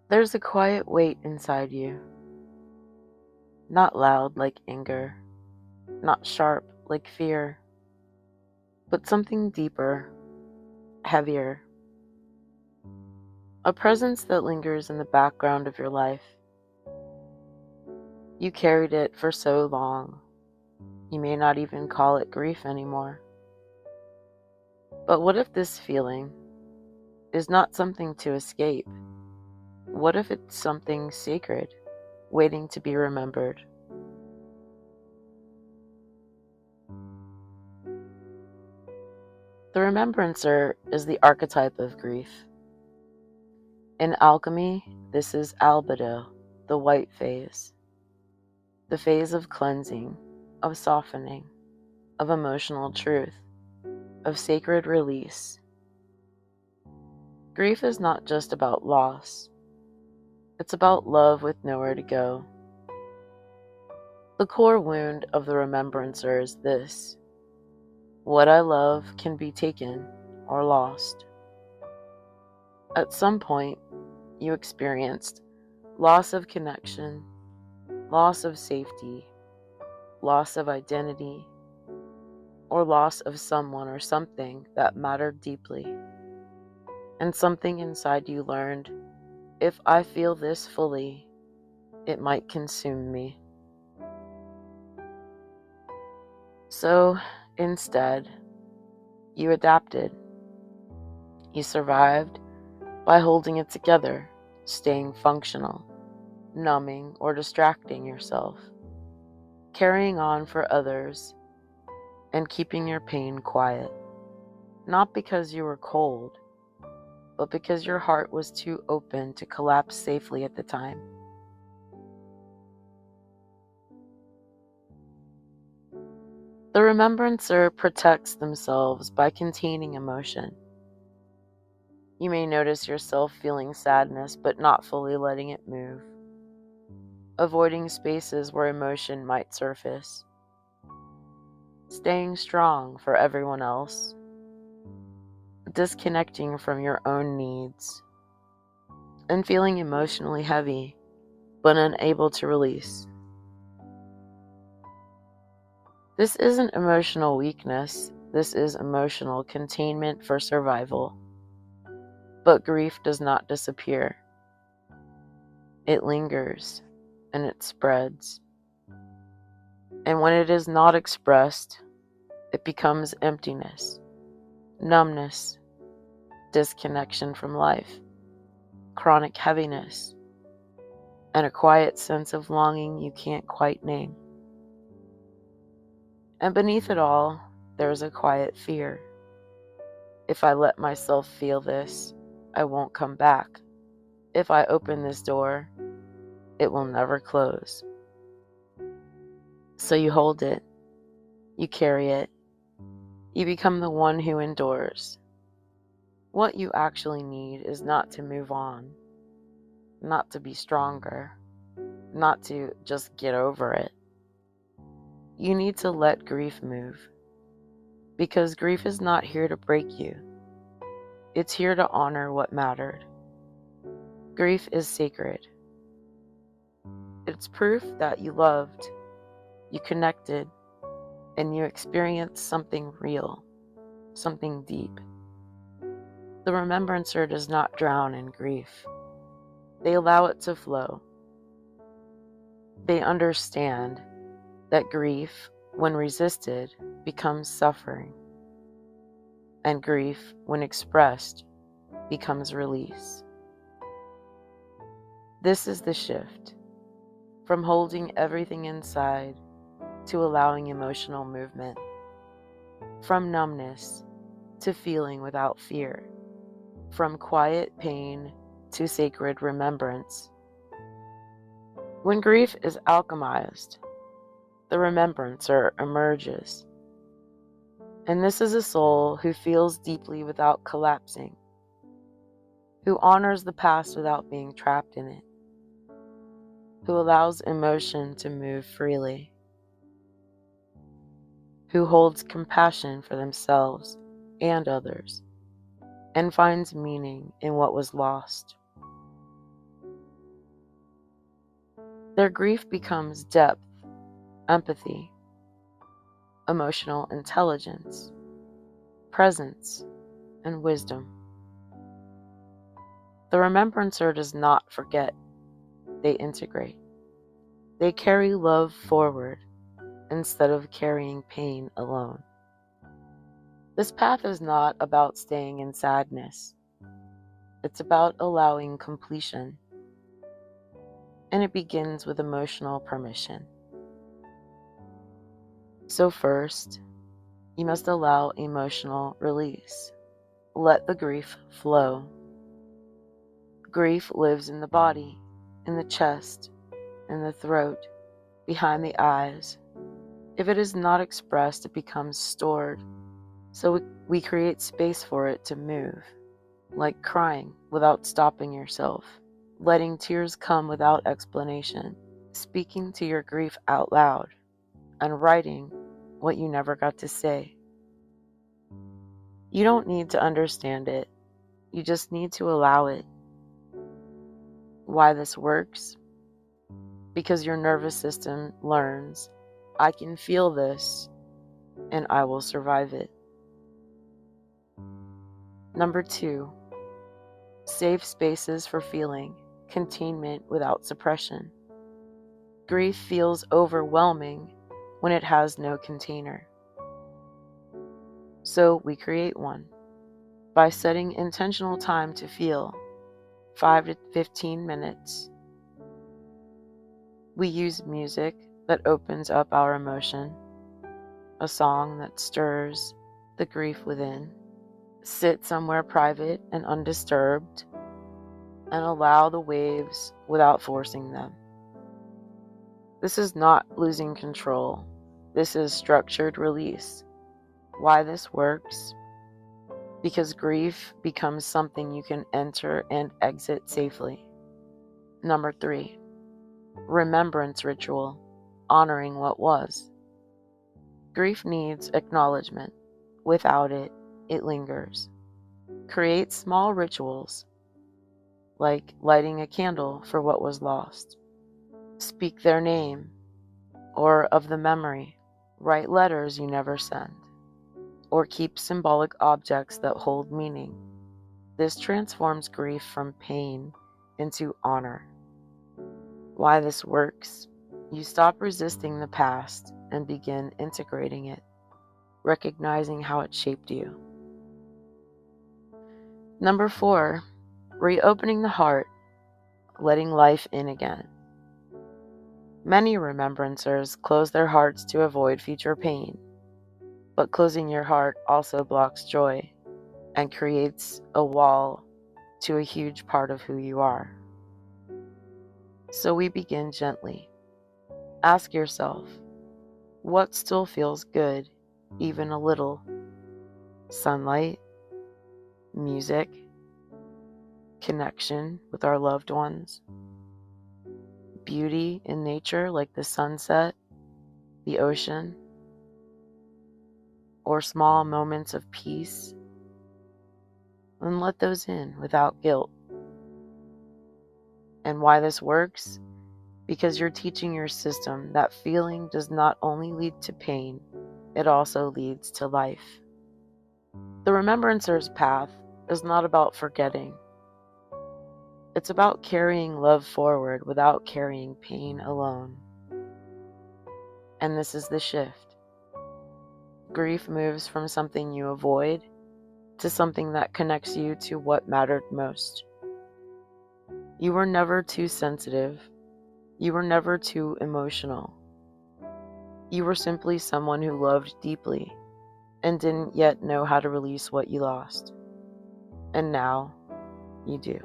There's a quiet weight inside you, not loud like anger, not sharp like fear, but something deeper, heavier, a presence that lingers in the background of your life. You carried it for so long, you may not even call it grief anymore. But what if this feeling is not something to escape? What if it's something sacred, waiting to be remembered? The Remembrancer is the archetype of grief. In Alchemy, this is albedo, the white phase, the phase of cleansing, of softening, of emotional truth, of sacred release. Grief is not just about loss, it's about love with nowhere to go. The core wound of the Remembrancer is this: what I love can be taken or lost. At some point, you experienced loss of connection, loss of safety, loss of identity, or loss of someone or something that mattered deeply. And something inside you learned, if I feel this fully, it might consume me. So instead, you adapted. You survived by holding it together, staying functional, numbing or distracting yourself, carrying on for others, and keeping your pain quiet. Not because you were cold, but because your heart was too open to collapse safely at the time. The Remembrancer protects themselves by containing emotion. You may notice yourself feeling sadness but not fully letting it move, avoiding spaces where emotion might surface, staying strong for everyone else, disconnecting from your own needs, and feeling emotionally heavy but unable to release. This isn't emotional weakness, this is emotional containment for survival. But grief does not disappear. It lingers, and it spreads. And when it is not expressed, it becomes emptiness, numbness, disconnection from life, chronic heaviness, and a quiet sense of longing you can't quite name. And beneath it all, there is a quiet fear. If I let myself feel this, I won't come back. If I open this door, it will never close. So you hold it, you carry it, you become the one who endures. What you actually need is not to move on, not to be stronger, not to just get over it. You need to let grief move, because grief is not here to break you. It's here to honor what mattered. Grief is sacred. It's proof that you loved, you connected, and you experienced something real, something deep. The Remembrancer does not drown in grief. They allow it to flow. They understand that grief, when resisted, becomes suffering, and grief, when expressed, becomes release. This is the shift, from holding everything inside to allowing emotional movement, from numbness to feeling without fear, from quiet pain to sacred remembrance. When grief is alchemized, the Remembrancer emerges. And this is a soul who feels deeply without collapsing, who honors the past without being trapped in it, who allows emotion to move freely, who holds compassion for themselves and others, and finds meaning in what was lost. Their grief becomes depth, empathy, emotional intelligence, presence, and wisdom. The Remembrancer does not forget, they integrate. They carry love forward instead of carrying pain alone. This path is not about staying in sadness. It's about allowing completion. And it begins with emotional permission. So first, you must allow emotional release. Let the grief flow. Grief lives in the body, in the chest, in the throat, behind the eyes. If it is not expressed, it becomes stored. So we create space for it to move, like crying without stopping yourself, letting tears come without explanation, speaking to your grief out loud, and writing what you never got to say. You don't need to understand it. You just need to allow it. Why this works? Because your nervous system learns, I can feel this, and I will survive it. Number 2, safe spaces for feeling, containment without suppression. Grief feels overwhelming when it has no container. So we create one by setting intentional time to feel, 5 to 15 minutes. We use music that opens up our emotion, a song that stirs the grief within. Sit somewhere private and undisturbed, and allow the waves without forcing them. This is not losing control. This is structured release. Why this works? Because grief becomes something you can enter and exit safely. Number 3, remembrance ritual, honoring what was. Grief needs acknowledgement. Without it, it lingers. Create small rituals, like lighting a candle for what was lost. Speak their name or of the memory. Write letters you never send, or keep symbolic objects that hold meaning. This transforms grief from pain into honor. Why this works? You stop resisting the past and begin integrating it, recognizing how it shaped you. Number 4, reopening the heart, letting life in again. Many remembrancers close their hearts to avoid future pain, but closing your heart also blocks joy and creates a wall to a huge part of who you are. So we begin gently. Ask yourself, what still feels good, even a little? Sunlight, music, connection with our loved ones, beauty in nature like the sunset, the ocean, or small moments of peace. And let those in without guilt. And why this works? Because you're teaching your system that feeling does not only lead to pain, it also leads to life. The Remembrancer's path is not about forgetting. It's about carrying love forward without carrying pain alone. And this is the shift. Grief moves from something you avoid to something that connects you to what mattered most. You were never too sensitive. You were never too emotional. You were simply someone who loved deeply and didn't yet know how to release what you lost. And now you do.